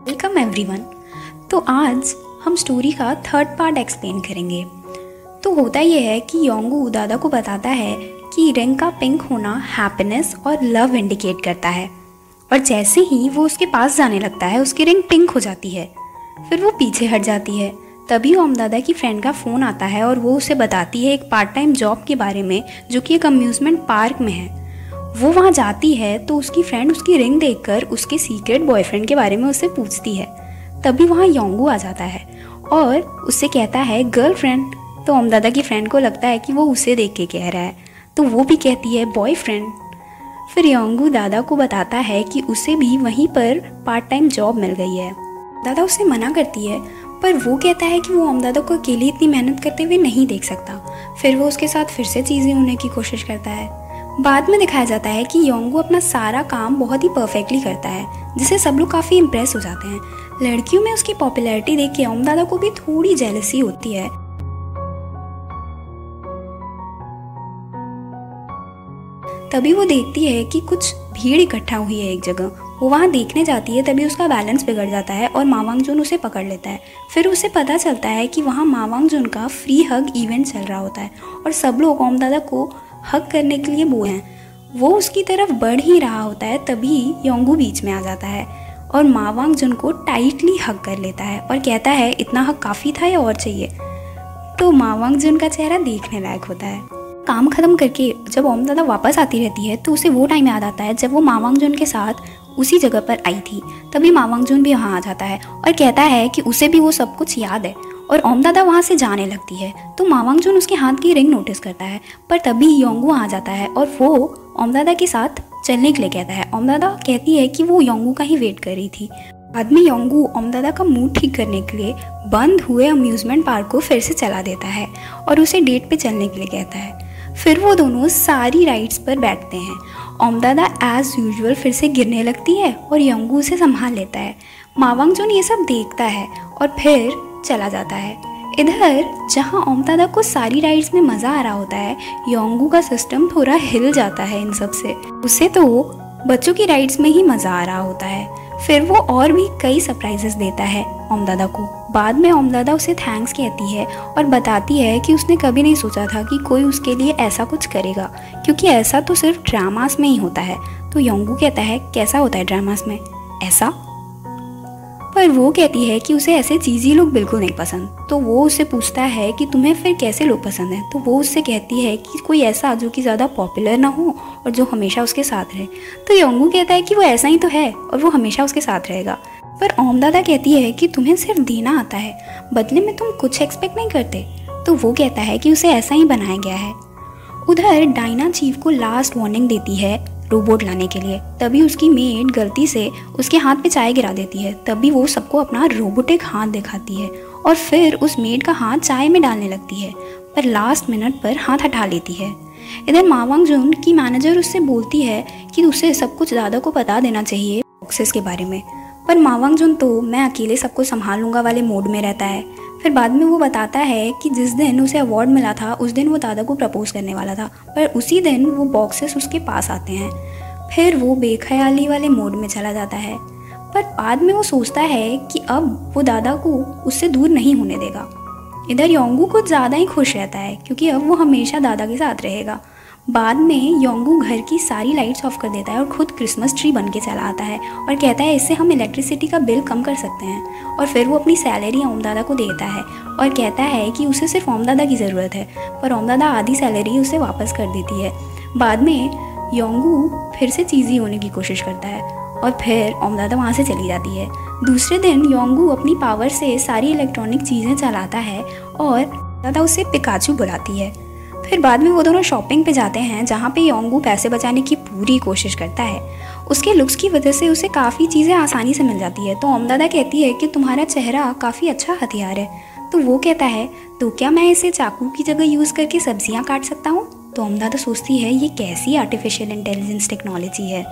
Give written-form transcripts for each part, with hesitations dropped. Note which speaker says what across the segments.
Speaker 1: Welcome everyone. तो आज हम स्टोरी का थर्ड पार्ट एक्सप्लेन करेंगे। तो होता यह है कि योंगू दादा को बताता है कि रिंग का पिंक होना हैप्पीनेस और लव इंडिकेट करता है, और जैसे ही वो उसके पास जाने लगता है उसकी रिंग पिंक हो जाती है। फिर वो पीछे हट जाती है। तभी ओम दादा की फ्रेंड का फ़ोन आता है और वो उसे बताती है एक पार्ट टाइम जॉब के बारे में जो कि एक अम्यूज़मेंट पार्क में है। वो वहाँ जाती है तो उसकी फ्रेंड उसकी रिंग देखकर उसके सीक्रेट बॉयफ्रेंड के बारे में उससे पूछती है। तभी वहाँ योंगू आ जाता है और उससे कहता है गर्लफ्रेंड। तो ओम दादा की फ्रेंड को लगता है कि वो उसे देख के कह रहा है, तो वो भी कहती है बॉयफ्रेंड। फिर योंगू दादा को बताता है कि उसे भी वहीं पर पार्ट टाइम जॉब मिल गई है। दादा उसे मना करती है, पर वो कहता है कि वो ओम दादा को अकेले इतनी मेहनत करते हुए नहीं देख सकता। फिर वो उसके साथ फिर से चीज़ें होने की कोशिश करता है। बाद में दिखाया जाता है कि योंगू अपना सारा काम बहुत ही परफेक्टली करता है, जिससे सब लोग काफ़ी इम्प्रेस हो जाते हैं। लड़कियों में उसकी पॉपुलैरिटी देख के ओम दादा को भी थोड़ी जेलसी होती है। तभी वो देखती है कि कुछ भीड़ इकट्ठा हुई है एक जगह। वो वहाँ देखने जाती है, तभी उसका बैलेंस बिगड़ जाता है और मा वांगजुन उसे पकड़ लेता है। फिर उसे पता चलता है कि वहाँ मा वांगजुन का फ्री हग इवेंट चल रहा होता है और सब लोग ओम दादा को हक करने के लिए बोले हैं। वो उसकी तरफ बढ़ ही रहा होता है, तभी योंगू बीच में आ जाता है और मा वांगजुन को टाइटली हक कर लेता है और कहता है इतना हक काफ़ी था या और चाहिए। तो मा वांगजुन का चेहरा देखने लायक होता है। काम खत्म करके जब ओम दादा वापस आती रहती है तो उसे वो टाइम याद आता है जब वो मा वांगजुन के साथ उसी जगह पर आई थी। तभी मा वांगजुन भी वहाँ आ जाता है और कहता है कि उसे भी वो सब कुछ याद है, और ओम दादा वहाँ से जाने लगती है। तो मा वांगजुन उसके हाथ की रिंग नोटिस करता है, पर तभी योंगू आ जाता है और वो ओम दादा के साथ चलने के लिए कहता है। ओम दादा कहती है कि वो योंगू का ही वेट कर रही थी। बाद में योंगू ओम दादा का मूड ठीक करने के लिए बंद हुए अम्यूज़मेंट पार्क को फिर से चला देता है और उसे डेट पे चलने के लिए कहता है। फिर वो दोनों सारी राइड्स पर बैठते हैं। ओम दादा एज यूजुअल फिर से गिरने लगती है और योंगू उसे संभाल लेता है। मा वांगजुन ये सब देखता है और फिर चला जाता है। इधर जहाँ ओम दादा को सारी राइड्स में मज़ा आ रहा होता है, योंगू का सिस्टम थोड़ा हिल जाता है इन सब से। उसे तो बच्चों की राइड्स में ही मज़ा आ रहा होता है। फिर वो और भी कई सरप्राइजेस देता है ओम दादा को। बाद में ओम दादा उसे थैंक्स कहती है और बताती है कि उसने कभी नहीं सोचा था कि कोई उसके लिए ऐसा कुछ करेगा, क्योंकि ऐसा तो सिर्फ ड्रामास में ही होता है। तो योंगू कहता है कैसा होता है ड्रामास में ऐसा? पर वो कहती है कि उसे ऐसे चीज़ी लोग बिल्कुल नहीं पसंद। तो वो उससे पूछता है कि तुम्हें फिर कैसे लोग पसंद हैं? तो वो उससे कहती है कि कोई ऐसा जो कि ज़्यादा पॉपुलर ना हो और जो हमेशा उसके साथ रहे। तो योंगू कहता है कि वो ऐसा ही तो है और वो हमेशा उसके साथ रहेगा। पर ओम दादा कहती है कि तुम्हें सिर्फ देना आता है, बदले में तुम कुछ एक्सपेक्ट नहीं करते। तो वो कहता है कि उसे ऐसा ही बनाया गया है। उधर डायना चीफ को लास्ट वार्निंग देती है रोबोट लाने के लिए। तभी उसकी मेड गलती से उसके हाथ पे चाय गिरा देती है। तभी वो सबको अपना रोबोटिक हाथ दिखाती है और फिर उस मेड का हाथ चाय में डालने लगती है, पर लास्ट मिनट पर हाथ हटा लेती है। इधर मा वांगजुन की मैनेजर उससे बोलती है कि उसे सब कुछ दादा को बता देना चाहिए बॉक्सेस के बारे में, पर मा वांगजुन तो मैं अकेले सब कुछ संभाल लूँगा वाले मोड में रहता है। फिर बाद में वो बताता है कि जिस दिन उसे अवार्ड मिला था उस दिन वो दादा को प्रपोज करने वाला था, पर उसी दिन वो बॉक्सेस उसके पास आते हैं। फिर वो बेख्याली वाले मोड में चला जाता है, पर बाद में वो सोचता है कि अब वो दादा को उससे दूर नहीं होने देगा। इधर योंगू कुछ ज़्यादा ही खुश रहता है क्योंकि अब वो हमेशा दादा के साथ रहेगा। बाद में योंगू घर की सारी लाइट्स ऑफ कर देता है और खुद क्रिसमस ट्री बन के चला आता है और कहता है इससे हम इलेक्ट्रिसिटी का बिल कम कर सकते हैं। और फिर वो अपनी सैलरी ओम दादा को देता है और कहता है कि उसे सिर्फ ओम दादा की ज़रूरत है, पर ओम दादा आधी सैलरी उसे वापस कर देती है। बाद में योंगू फिर से चीज़ी होने की कोशिश करता है और फिर ओम दादा वहाँ से चली जाती है। दूसरे दिन योंगू अपनी पावर से सारी इलेक्ट्रॉनिक चीज़ें चलाता है और दादा उसे पिकाचू बुलाती है। फिर बाद में वो दोनों शॉपिंग पे जाते हैं जहाँ पे योंगू पैसे बचाने की पूरी कोशिश करता है। उसके लुक्स की वजह से उसे काफ़ी चीज़ें आसानी से मिल जाती है। तो ओम दादा कहती है कि तुम्हारा चेहरा काफ़ी अच्छा हथियार है। तो वो कहता है तो क्या मैं इसे चाकू की जगह यूज़ करके सब्जियाँ काट सकता हूँ? तो ओम दादा सोचती है ये कैसी आर्टिफिशियल इंटेलिजेंस टेक्नोलॉजी है।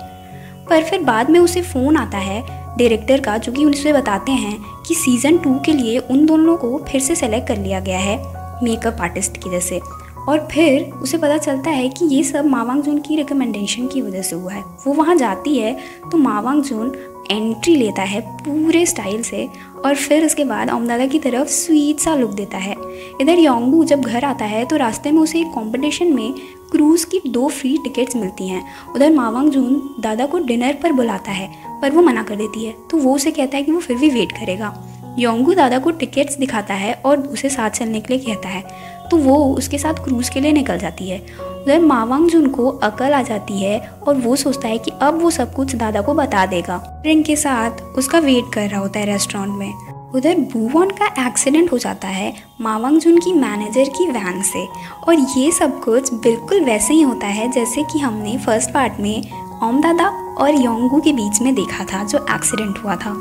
Speaker 1: पर फिर बाद में उसे फ़ोन आता है डायरेक्टर का, जो कि उनसे बताते हैं कि सीज़न 2 के लिए उन दोनों को फिर से सेलेक्ट कर लिया गया है मेकअप आर्टिस्ट की वजह से। और फिर उसे पता चलता है कि ये सब मा वांगजुन की रिकमेंडेशन की वजह से हुआ है। वो वहाँ जाती है तो मा वांगजुन एंट्री लेता है पूरे स्टाइल से और फिर उसके बाद ओमदादा की तरफ स्वीट सा लुक देता है। इधर योंगू जब घर आता है तो रास्ते में उसे एक कंपटीशन में क्रूज़ की 2 फ्री टिकट्स मिलती हैं। उधर मा वांगजून दादा को डिनर पर बुलाता है पर वो मना कर देती है, तो वो उसे कहता है कि वो फिर भी वेट करेगा। योंगू दादा को टिकट्स दिखाता है और उसे साथ चलने के लिए कहता है, तो वो उसके साथ क्रूज़ के लिए निकल जाती है। उधर मा वांगजून को अकल आ जाती है और वो सोचता है कि अब वो सब कुछ दादा को बता देगा। रिंग के साथ उसका वेट कर रहा होता है रेस्टोरेंट में। उधर बूवॉन का एक्सीडेंट हो जाता है मा वांगजून की मैनेजर की वैन से, और ये सब कुछ बिल्कुल वैसे ही होता है जैसे कि हमने फर्स्ट पार्ट में ओम दादा और योंगू के बीच में देखा था जो एक्सीडेंट हुआ था।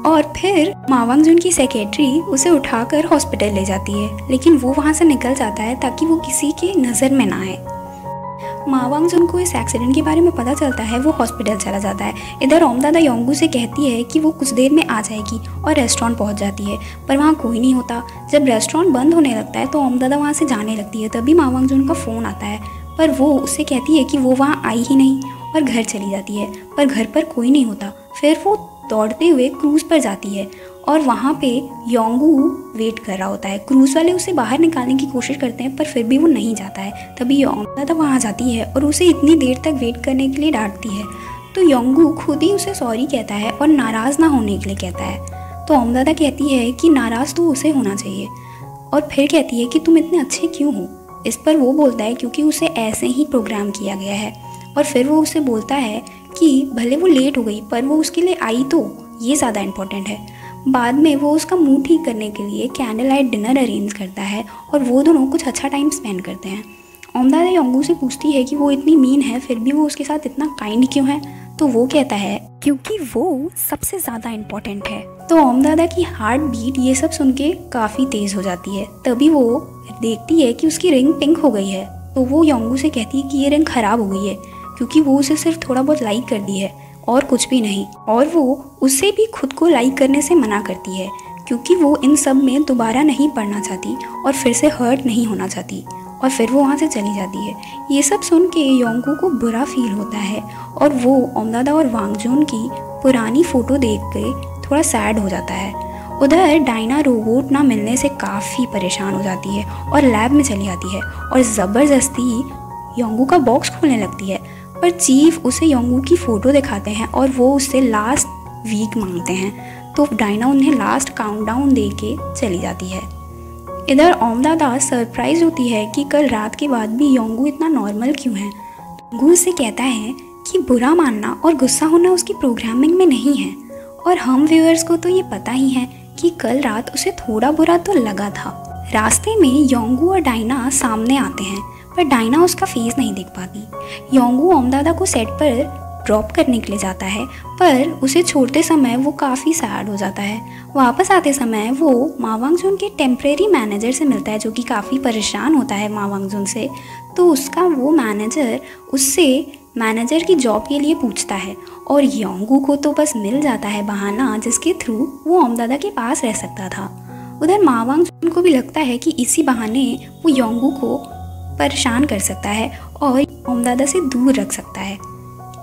Speaker 1: और फिर मा वांगजून की सेक्रेटरी उसे उठाकर हॉस्पिटल ले जाती है, लेकिन वो वहाँ से निकल जाता है ताकि वो किसी के नज़र में ना आए। मा वांगजून को इस एक्सीडेंट के बारे में पता चलता है, वो हॉस्पिटल चला जाता है। इधर ओम दादा योंगू से कहती है कि वो कुछ देर में आ जाएगी और रेस्टोरेंट पहुंच जाती है, पर वहाँ कोई नहीं होता। जब रेस्टोरेंट बंद होने लगता है तो ओम दादा वहाँ से जाने लगती है, तभी मा वांगजून का फ़ोन आता है, पर वो उससे कहती है कि वो वहाँ आई ही नहीं और घर चली जाती है, पर घर पर कोई नहीं होता। फिर वो दौड़ते हुए क्रूज़ पर जाती है और वहाँ पे योंगू वेट कर रहा होता है। क्रूज़ वाले उसे बाहर निकालने की कोशिश करते हैं पर फिर भी वो नहीं जाता है। तभी योंगू दादा वहाँ जाती है और उसे इतनी देर तक वेट करने के लिए डांटती है, तो योंगू खुद ही उसे सॉरी कहता है और नाराज़ ना होने के लिए कहता है। तो ओम दादा कहती है कि नाराज़ तो उसे होना चाहिए, और फिर कहती है कि तुम इतने अच्छे क्यों हो। इस पर वो बोलता है क्योंकि उसे ऐसे ही प्रोग्राम किया गया है। और फिर वो उसे बोलता है कि भले वो लेट हो गई पर वो उसके लिए आई, तो ये ज़्यादा इम्पोर्टेंट है। बाद में वो उसका मूड ठीक करने के लिए कैंडल लाइट डिनर अरेंज करता है और वो दोनों कुछ अच्छा टाइम स्पेंड करते हैं। ओम दादा योंगू से पूछती है कि वो इतनी मीन है फिर भी वो उसके साथ इतना काइंड क्यों है, तो वो कहता है क्योंकि वो सबसे ज़्यादा इम्पोर्टेंट है। तो ओम दादा की हार्ट बीट ये सब सुन के काफ़ी तेज़ हो जाती है। तभी वो देखती है कि उसकी रिंग पिंक हो गई है, तो वो योंगू से कहती है कि ये रिंग ख़राब हो गई है क्योंकि वो उसे सिर्फ थोड़ा बहुत लाइक कर दी है और कुछ भी नहीं। और वो उससे भी खुद को लाइक करने से मना करती है क्योंकि वो इन सब में दोबारा नहीं पढ़ना चाहती और फिर से हर्ट नहीं होना चाहती, और फिर वो वहाँ से चली जाती है। ये सब सुन के योंगू को बुरा फील होता है और वो ओम दादा और वांगजून की पुरानी फ़ोटो देख के थोड़ा सैड हो जाता है। उधर डायना रोबोट ना मिलने से काफ़ी परेशान हो जाती है और लैब में चली आती है और ज़बरदस्ती योंगू का बॉक्स खोलने लगती है, पर चीफ उसे योंगू की फ़ोटो दिखाते हैं और वो उससे लास्ट वीक मांगते हैं, तो डायना उन्हें लास्ट काउंटडाउन दे के चली जाती है। इधर ओम दादा सरप्राइज होती है कि कल रात के बाद भी योंगू इतना नॉर्मल क्यों है। योंगू उससे कहता है कि बुरा मानना और गुस्सा होना उसकी प्रोग्रामिंग में नहीं है, और हम व्यूअर्स को तो ये पता ही है कि कल रात उसे थोड़ा बुरा तो लगा था। रास्ते में योंगू और डायना सामने आते हैं पर डायना उसका फेस नहीं देख पाती। योंगू ओम दादा को सेट पर ड्रॉप करने के लिए जाता है पर उसे छोड़ते समय वो काफ़ी सैड हो जाता है। वापस आते समय वो मा वांगजून के टेम्परेरी मैनेजर से मिलता है जो कि काफ़ी परेशान होता है मा वांगजून से। तो उसका वो मैनेजर उससे मैनेजर की जॉब के लिए पूछता है और योंगू को तो बस मिल जाता है बहाना जिसके थ्रू वो ओम दादा के पास रह सकता था। उधर मा वांगजून को भी लगता है कि इसी बहाने वो योंगू को परेशान कर सकता है और ओम दादा से दूर रख सकता है।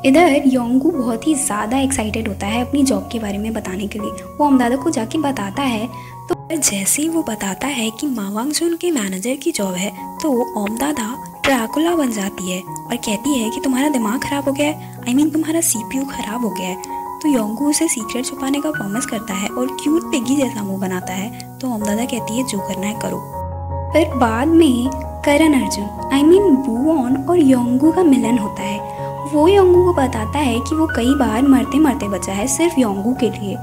Speaker 1: इधर योंगू बहुत ही ज़्यादा एक्साइटेड होता है अपनी जॉब के बारे में बताने के लिए। वो ओम दादा को जाके बताता है, तो जैसे ही वो बताता है कि मा वांगजून के मैनेजर की जॉब है तो ओम दादा ड्रैकुला बन जाती है और कहती है कि तुम्हारा दिमाग ख़राब हो गया है, तुम्हारा CPU ख़राब हो गया है। तो योंगू उसे सीक्रेट छुपाने का प्रॉमिस करता है और क्यूट पिगी जैसा मुँह बनाता है। तो ओम दादा कहती है जो करना है करो। फिर बाद में करण अर्जुन बूवॉन और योंगू का मिलन होता है। वो योंगू को बताता है कि वो कई बार मरते मरते बचा है सिर्फ योंगू के लिए।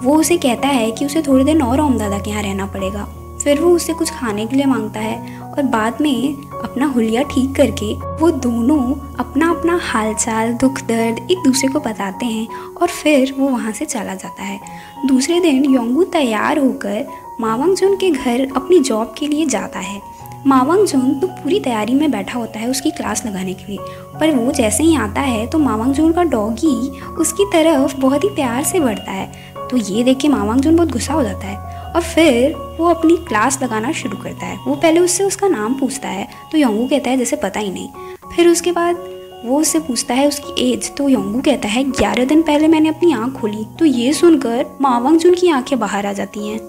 Speaker 1: वो उसे कहता है कि उसे थोड़े दिन और ओम दादा के यहाँ रहना पड़ेगा। फिर वो उससे कुछ खाने के लिए मांगता है और बाद में अपना हुलिया ठीक करके वो दोनों अपना अपना हालचाल दुख दर्द एक दूसरे को बताते हैं और फिर वो वहाँ से चला जाता है। दूसरे दिन योंगू तैयार होकर मा वांगजून के घर अपनी जॉब के लिए जाता है। मा वांगजून तो पूरी तैयारी में बैठा होता है उसकी क्लास लगाने के लिए, पर वो जैसे ही आता है तो मा वांगजून का डॉगी उसकी तरफ बहुत ही प्यार से बढ़ता है। तो ये देख के मा वांगजून बहुत गुस्सा हो जाता है और फिर वो अपनी क्लास लगाना शुरू करता है। वो पहले उससे उसका नाम पूछता है तो योंगू कहता है जैसे पता ही नहीं। फिर उसके बाद वो उससे पूछता है उसकी एज, तो योंगू कहता है 11 दिन पहले मैंने अपनी आँख खोली। तो ये सुनकर मा वांगजुन की आंखें बाहर आ जाती हैं।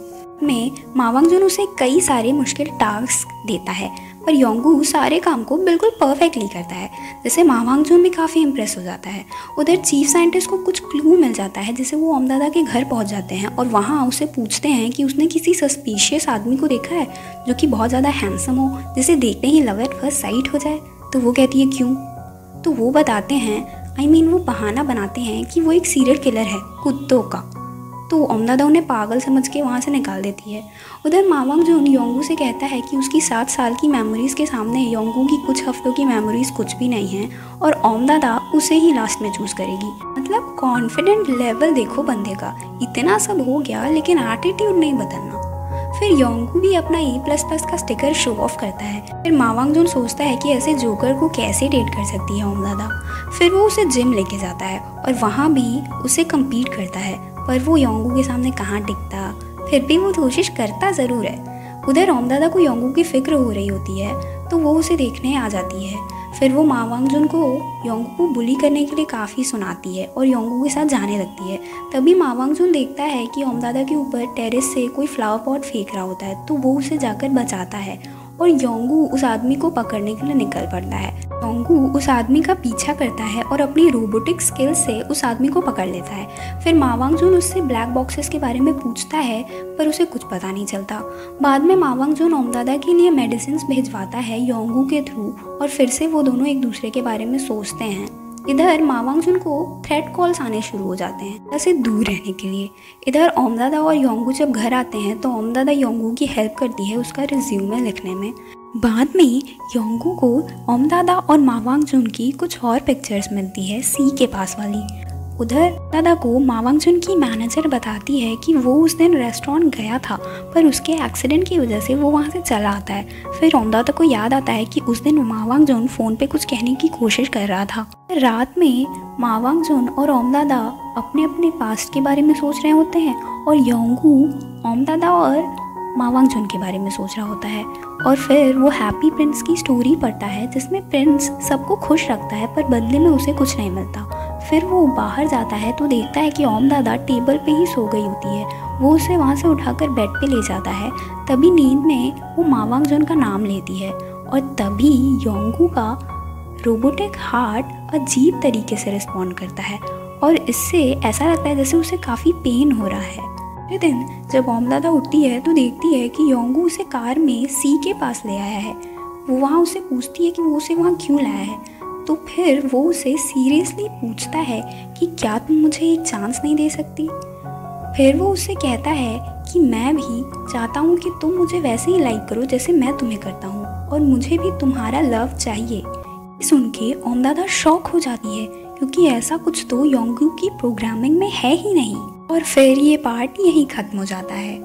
Speaker 1: में मा वांगजुन उसे कई सारे मुश्किल टास्क देता है, पर योंगू सारे काम को बिल्कुल परफेक्टली करता है, जिससे मा वांगजुन भी काफ़ी इम्प्रेस हो जाता है। उधर चीफ साइंटिस्ट को कुछ क्लू मिल जाता है, जिससे वो ओमदादा के घर पहुंच जाते हैं और वहाँ उसे पूछते हैं कि उसने किसी सस्पिशियस आदमी को देखा है जो कि बहुत ज़्यादा हैंडसम हो, जिसे देखते ही लव एट फर्स्ट साइट हो जाए। तो वो कहती है क्यों? तो वो बताते हैं वो बहाना बनाते हैं कि वो एक सीरियल किलर है कुत्तों का। तो ओमदादा उन्हें पागल समझ के वहाँ से निकाल देती है। उधर मा वांगजुन योंगू से कहता है कि उसकी 7 साल की मेमोरीज़ के सामने योंगू की कुछ हफ्तों की मेमोरीज़ कुछ भी नहीं हैं और ओमदादा उसे ही लास्ट में चूज़ करेगी। मतलब कॉन्फिडेंट लेवल देखो बंदे का, इतना सब हो गया लेकिन एटीट्यूड नहीं बदलना। फिर योंगू भी अपना E++ का स्टिकर शो ऑफ करता है। फिर मा वांगजुन सोचता है कि ऐसे जोकर को कैसे डेट कर सकती है ओमदादा। फिर वो उसे जिम लेके जाता है और वहाँ भी उसे कम्पीट करता है, पर वो योंगू के सामने कहाँ टिकता। फिर भी वो कोशिश करता ज़रूर है। उधर ओमदादा को योंगू की फिक्र हो रही होती है, तो वो उसे देखने आ जाती है। फिर वो मा वांगजुन को योंगू को बुली करने के लिए काफ़ी सुनाती है और योंगू के साथ जाने लगती है। तभी मा वांगजुन देखता है कि ओमदादा के ऊपर टेरेस से कोई फ्लावर पॉट फेंक रहा होता है, तो वो उसे जाकर बचाता है और योंगू उस आदमी को पकड़ने के लिए निकल पड़ता है। योंगू उस आदमी का पीछा करता है और अपनी रोबोटिक स्किल से उस आदमी को पकड़ लेता है। फिर मा वांगजुन उससे ब्लैक बॉक्सेस के बारे में पूछता है, पर उसे कुछ पता नहीं चलता। बाद में मा वांगजुन ओमदादा के लिए मेडिसिन भिजवाता है योंगू के थ्रू और फिर से वो दोनों एक दूसरे के बारे में सोचते हैं। इधर मा वांगजुन को थ्रेट कॉल्स आने शुरू हो जाते हैं ऐसे दूर रहने के लिए। इधर ओमदादा और योंगू जब घर आते हैं तो ओमदादा योंगू की हेल्प करती है उसका रिज्यूमे लिखने में। बाद में योंगू को ओमदादा और मा वांगजुन की कुछ और पिक्चर्स मिलती है सी के पास वाली। उधर दादा को मा वांगजुन की मैनेजर बताती है कि वो उस दिन रेस्टोरेंट गया था, पर उसके एक्सीडेंट की वजह से वो वहाँ से चला आता है। फिर ओमदादा को याद आता है कि उस दिन मा वांगजुन फ़ोन पे कुछ कहने की कोशिश कर रहा था। रात में मा वांगजुन और ओमदादा अपने अपने पास्ट के बारे में सोच रहे होते हैं और योंगू ओमदादा और मा वांगजुन के बारे में सोच रहा होता है। और फिर वो हैप्पी प्रिंस की स्टोरी पढ़ता है जिसमें प्रिंस सबको खुश रखता है पर बदले में उसे कुछ नहीं मिलता। फिर वो बाहर जाता है तो देखता है कि ओमदादा टेबल पे ही सो गई होती है। वो उसे वहाँ से उठाकर बेड पे ले जाता है। तभी नींद में वो मा वांगजुन का नाम लेती है और तभी योंगू का रोबोटिक हार्ट अजीब तरीके से रिस्पॉन्ड करता है और इससे ऐसा लगता है जैसे उसे काफ़ी पेन हो रहा है। अगले दिन जब ओमदादा उठती है तो देखती है कि योंगू उसे कार में सी के पास ले आया है। वो वहाँ उसे पूछती है कि वो उसे वहाँ क्यों लाया है। तो फिर वो उसे सीरियसली पूछता है कि क्या तुम मुझे एक चांस नहीं दे सकती। फिर वो उससे कहता है कि मैं भी चाहता हूँ कि तुम मुझे वैसे ही लाइक करो जैसे मैं तुम्हें करता हूँ और मुझे भी तुम्हारा लव चाहिए। सुन के ओमदादा शॉक हो जाती है क्योंकि ऐसा कुछ तो योंगू की प्रोग्रामिंग में है ही नहीं। और फिर ये पार्ट यहीं ख़त्म हो जाता है।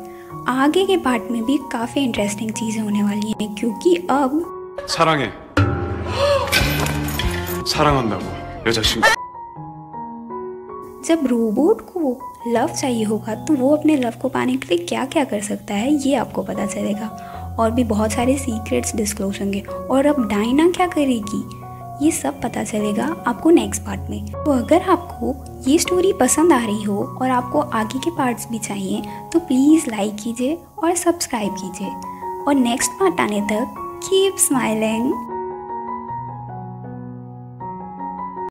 Speaker 1: आगे के पार्ट में भी काफ़ी इंटरेस्टिंग चीज़ें होने वाली हैं क्योंकि अब
Speaker 2: 사랑해. 사랑한다고 여자친구.
Speaker 1: जब रोबोट को लव चाहिए होगा तो वो अपने लव को पाने के लिए क्या क्या कर सकता है ये आपको पता चलेगा और भी बहुत सारे सीक्रेट्स डिस्क्लोज होंगे। और अब डायना क्या करेगी ये सब पता चलेगा आपको नेक्स्ट पार्ट में। तो अगर आपको ये स्टोरी पसंद आ रही हो और आपको आगे के पार्ट्स भी चाहिए तो प्लीज़ लाइक कीजिए और सब्सक्राइब कीजिए। और नेक्स्ट पार्ट आने तक कीप स्माइलिंग।